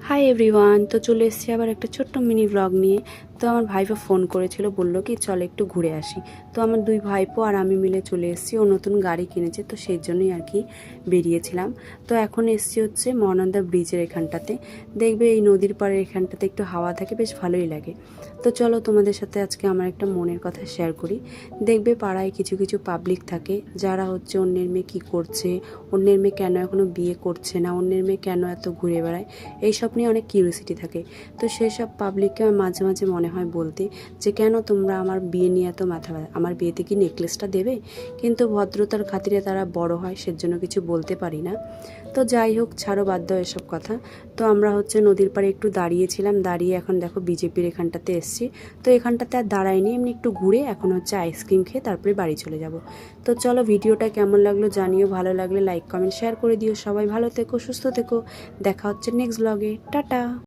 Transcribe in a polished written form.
Hi everyone, তো চলে এসেছি আবার একটা ছোট্ট মিনি ব্লগ নিয়ে। তো আমার ভাইপো ফোন করেছিল, বললো কি চল একটু ঘুরে আসি। তো আমার দুই ভাইপো আর আমি মিলে চলে এসেছি। ও নতুন গাড়ি কিনেছে, তো সেই জন্যই আর কি বেরিয়েছিলাম। তো এখন এসেছি হচ্ছে মহানন্দা ব্রিজের এখানটাতে। দেখবে এই নদীর পাড়ের এখানটাতে একটু হাওয়া থাকে, বেশ ভালোই লাগে। তো চলো তোমাদের সাথে আজকে আমার একটা মনের কথা শেয়ার করি। দেখবে পাড়ায় কিছু কিছু পাবলিক থাকে যারা হচ্ছে অন্যের মেয়ে কী করছে, অন্যের মেয়ে কেন এখনও বিয়ে করছে না, অন্যের মেয়ে কেন এত ঘুরে বেড়ায়, এইসব নিয়ে অনেক কিউরিয়াসিটি থাকে। তো সেই সব পাবলিককে আমার মাঝে মাঝে মনে হয় বলতে যে কেন তোমরা আমার বিয়ে নিয়ে এত মাথা ব্যথা, আমার বিয়েতে কি নেকলেসটা দেবে? কিন্তু ভদ্রতার খাতিরে তারা বড় হয়, সেজন্য কিছু বলতে পারি না। তো যাই হোক, ছাড়ো, বাদ দাও এসব কথা। তো আমরা হচ্ছে নদীর পাড়ে একটু দাঁড়িয়েছিলাম, দাঁড়িয়ে এখন দেখো বিজেপির এখানটাতে এসছি। তো এখানটাতে আর দাঁড়াইনি, এমনি একটু ঘুরে এখন হচ্ছে আইসক্রিম খেয়ে তারপরে বাড়ি চলে যাব। তো চলো, ভিডিওটা কেমন লাগলো জানিও, ভালো লাগলে লাইক কমেন্ট শেয়ার করে দিও। সবাই ভালো থেকো, সুস্থ থেকো। দেখা হচ্ছে নেক্সট ব্লগে। টাটা।